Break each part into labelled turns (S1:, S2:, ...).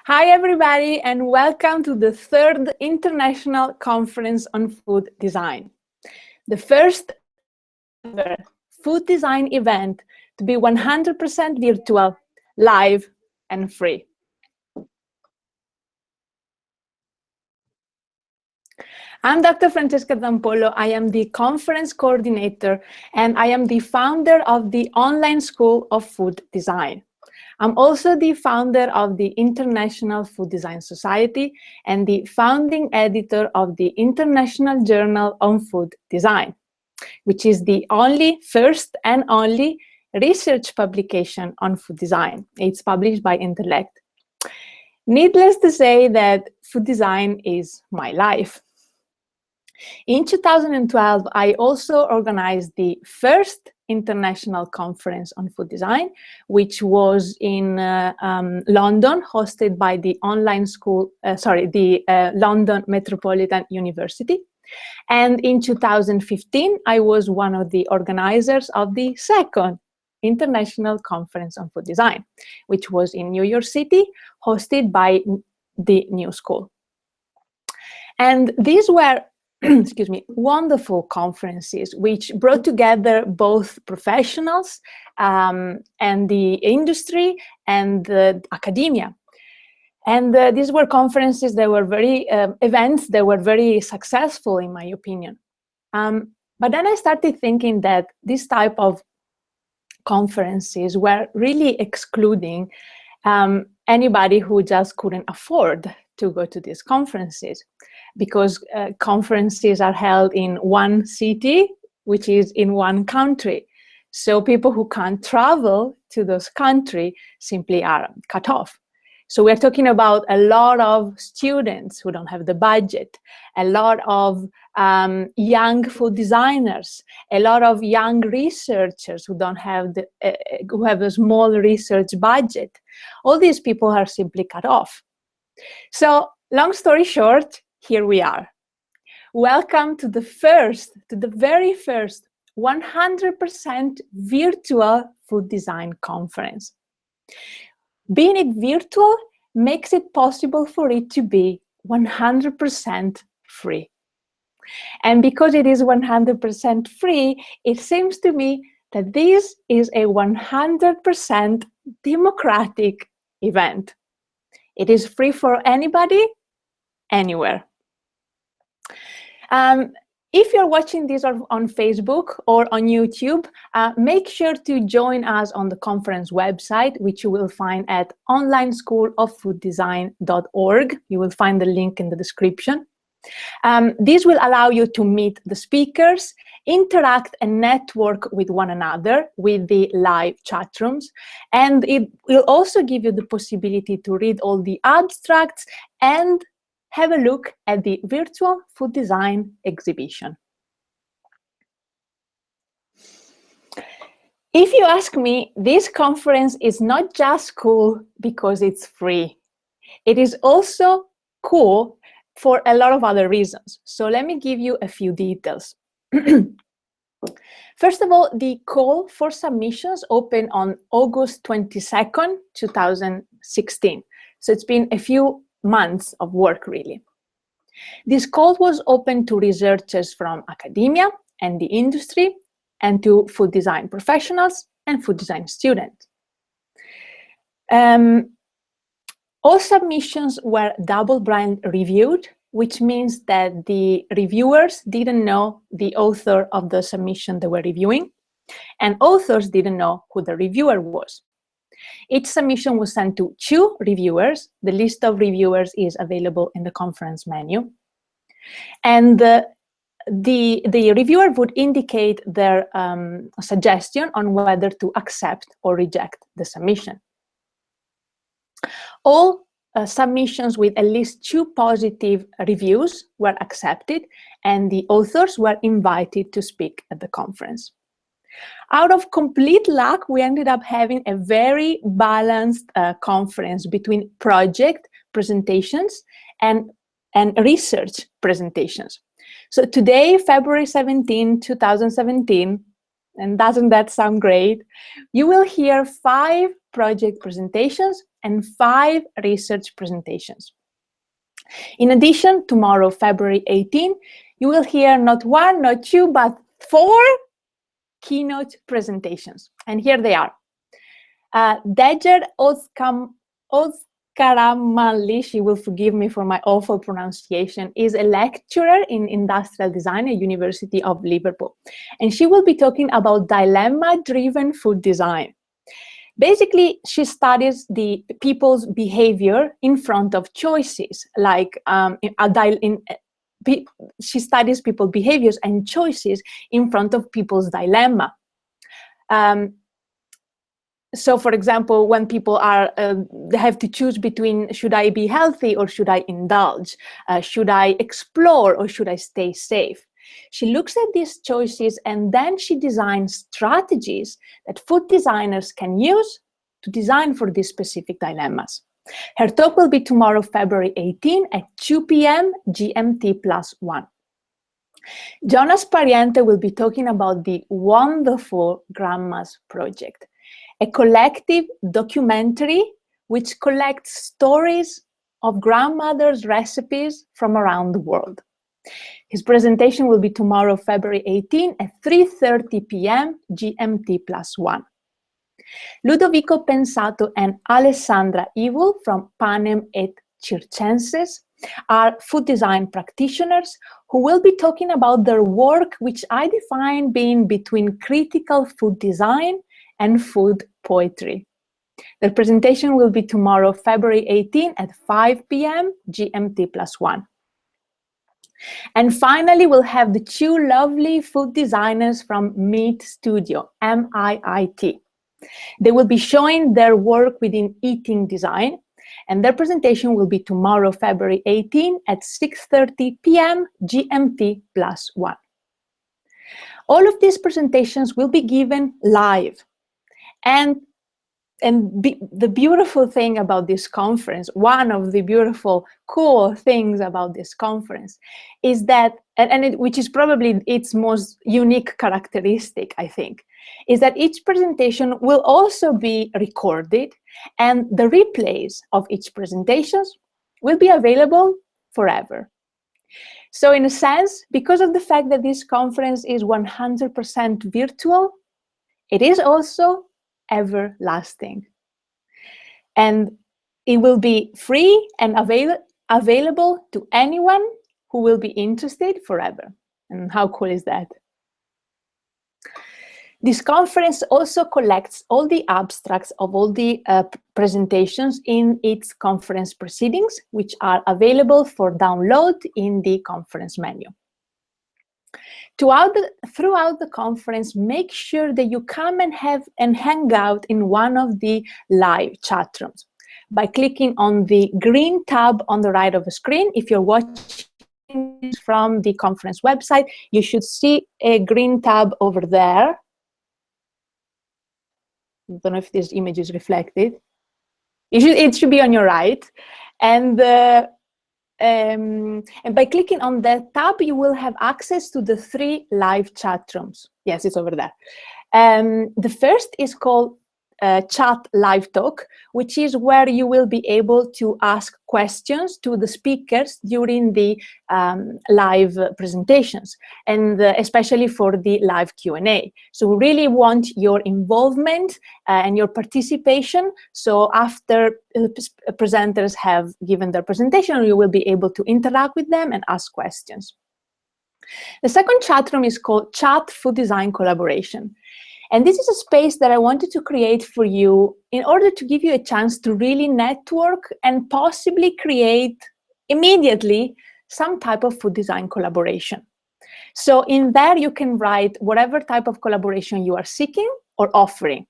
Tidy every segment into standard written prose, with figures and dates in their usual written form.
S1: Hi, everybody, and welcome to the third International Conference on Food Design, the first ever food design event to be 100% virtual, live, and free. I'm Dr. Francesca Zampollo. I am the conference coordinator, and I am the founder of the online school of food design. I'm also the founder of the International Food Design Society and the founding editor of the International Journal on Food Design, which is the first and only research publication on food design. It's published by Intellect. Needless to say that food design is my life. In 2012, I also organized the first international conference on food design, which was in London, hosted by the London Metropolitan University. And in 2015, I was one of the organizers of the second International Conference on Food Design, which was in New York City, hosted by the New School. And these were wonderful conferences which brought together both professionals and the industry and academia. And these were conferences that were events that were very successful, in my opinion. But then I started thinking that this type of conferences were really excluding anybody who just couldn't afford to go to these conferences, because conferences are held in one city, which is in one country. So people who can't travel to those countries simply are cut off. So we're talking about a lot of students who don't have the budget, a lot of young food designers, a lot of young researchers who don't have who have a small research budget. All these people are simply cut off. So, long story short, here we are. Welcome to the very first 100% virtual food design conference. Being it virtual makes it possible for it to be 100% free. And because it is 100% free, it seems to me that this is a 100% democratic event. It is free for anybody, anywhere. If you're watching this on Facebook or on YouTube, make sure to join us on the conference website, which you will find at onlineschooloffooddesign.org. You will find the link in the description. This will allow you to meet the speakers, interact and network with one another with the live chat rooms, and it will also give you the possibility to read all the abstracts and have a look at the virtual food design exhibition. If you ask me, this conference is not just cool because it's free. It is also cool for a lot of other reasons. So let me give you a few details. First of all, the call for submissions opened on August 22nd, 2016. So it's been a few months of work, really. This call was open to researchers from academia and the industry, and to food design professionals and food design students. All submissions were double-blind reviewed, which means that the reviewers didn't know the author of the submission they were reviewing, and authors didn't know who the reviewer was. Each submission was sent to 2 reviewers. The list of reviewers is available in the conference menu. And the reviewer would indicate their suggestion on whether to accept or reject the submission. All submissions with at least 2 positive reviews were accepted, and the authors were invited to speak at the conference. Out of complete luck, we ended up having a very balanced conference between project presentations and research presentations. So today, February 17, 2017, and doesn't that sound great? You will hear 5 project presentations and 5 research presentations. In addition, tomorrow, February 18, you will hear not 1, not 2, but 4 keynote presentations. And here they are. Dejer Ozkaramanli, she will forgive me for my awful pronunciation, is a lecturer in industrial design at University of Liverpool. And she will be talking about dilemma-driven food design. Basically, she studies the people's behavior in front of choices, like she studies people's behaviors and choices in front of people's dilemma. So, for example, when people they have to choose between, should I be healthy or should I indulge? Should I explore or should I stay safe? She looks at these choices and then she designs strategies that food designers can use to design for these specific dilemmas. Her talk will be tomorrow, February 18 at 2 p.m. GMT +1. Jonas Pariente will be talking about the wonderful Grandmas Project, a collective documentary which collects stories of grandmothers' recipes from around the world. His presentation will be tomorrow, February 18 at 3:30 p.m. GMT +1. Ludovico Pensato and Alessandra Ivul from Panem et Circenses are food design practitioners who will be talking about their work, which I define being between critical food design and food poetry. Their presentation will be tomorrow, February 18 at 5 p.m. GMT +1. And finally, we'll have the 2 lovely food designers from Meat Studio, MIIT. They will be showing their work within eating design, and their presentation will be tomorrow, February 18 at 6:30 p.m. GMT +1. All of these presentations will be given live. And the beautiful thing about this conference, one of the beautiful, cool things about this conference is that, which is probably its most unique characteristic, I think, is that each presentation will also be recorded and the replays of each presentation will be available forever. So in a sense, because of the fact that this conference is 100% virtual, it is also everlasting. And it will be free and available to anyone who will be interested forever. And how cool is that? This conference also collects all the abstracts of all the presentations in its conference proceedings, which are available for download in the conference menu. Throughout the conference, make sure that you come and hang out in one of the live chat rooms by clicking on the green tab on the right of the screen. If you're watching this from the conference website, you should see a green tab over there. I don't know if this image is reflected. It should be on your right. And by clicking on that tab, you will have access to the 3 live chat rooms. Yes, it's over there. The first is called Chat Live Talk, which is where you will be able to ask questions to the speakers during the live presentations, and especially for the live Q&A. So we really want your involvement and your participation. So after presenters have given their presentation, you will be able to interact with them and ask questions. The second chat room is called Chat Food Design Collaboration. And this is a space that I wanted to create for you in order to give you a chance to really network and possibly create immediately some type of food design collaboration. So in there, you can write whatever type of collaboration you are seeking or offering.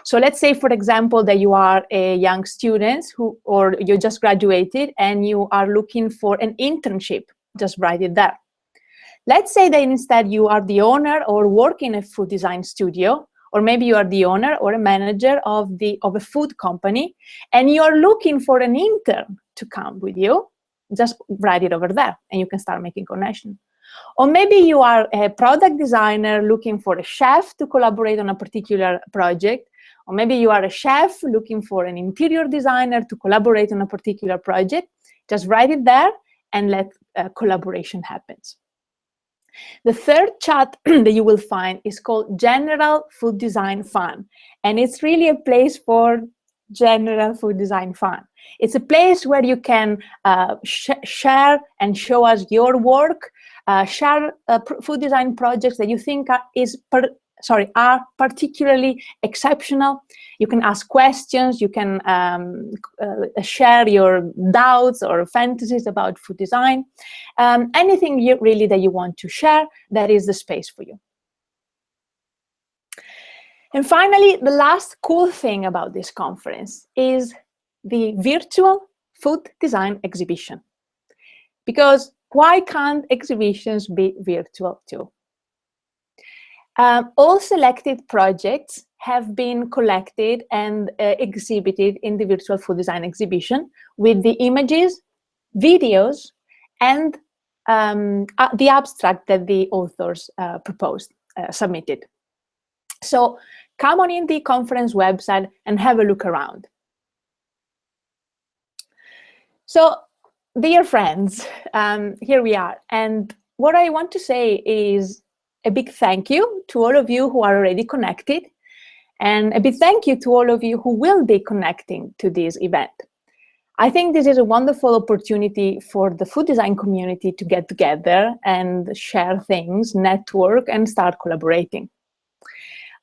S1: So let's say, for example, that you are a young student or you just graduated and you are looking for an internship. Just write it there. Let's say that instead you are the owner or work in a food design studio, or maybe you are the owner or a manager of a food company, and you are looking for an intern to come with you. Just write it over there, and you can start making connections. Or maybe you are a product designer looking for a chef to collaborate on a particular project, Or maybe you are a chef looking for an interior designer to collaborate on a particular project. Just write it there and let collaboration happen. The third chat that you will find is called General Food Design Fun. And it's really a place for general food design fun. It's a place where you can share and show us your work, share food design projects that you think are particularly exceptional. You can ask questions, you can share your doubts or fantasies about food design. Anything really that you want to share, that is the space for you. And finally, the last cool thing about this conference is the virtual food design exhibition. Because why can't exhibitions be virtual too? All selected projects have been collected and exhibited in the virtual food design exhibition with the images, videos, and the abstract that the authors submitted. So come on in the conference website and have a look around. So, dear friends, here we are. And what I want to say is a big thank you to all of you who are already connected, and a big thank you to all of you who will be connecting to this event. I think this is a wonderful opportunity for the food design community to get together and share things, network, and start collaborating.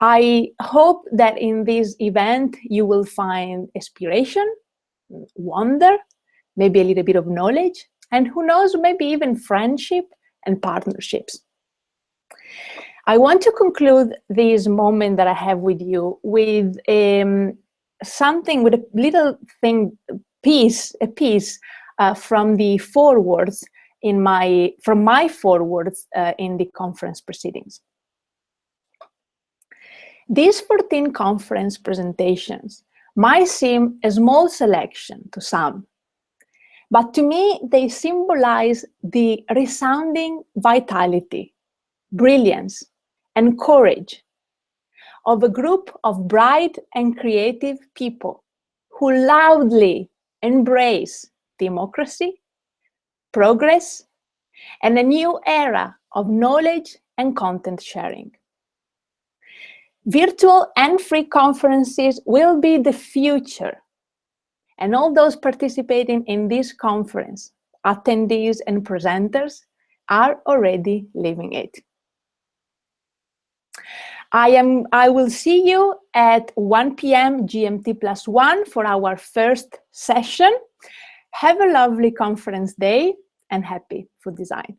S1: I hope that in this event you will find inspiration, wonder, maybe a little bit of knowledge, and who knows, maybe even friendship and partnerships. I want to conclude this moment that I have with you with something, with a little thing, a piece from the forewords from my forewords in the conference proceedings. These 14 conference presentations might seem a small selection to some, but to me, they symbolize the resounding vitality, brilliance, and courage of a group of bright and creative people who loudly embrace democracy, progress, and a new era of knowledge and content sharing. Virtual and free conferences will be the future, and all those participating in this conference, attendees and presenters, are already living it. I will see you at 1 p.m. GMT+1 for our first session. Have a lovely conference day and happy food design.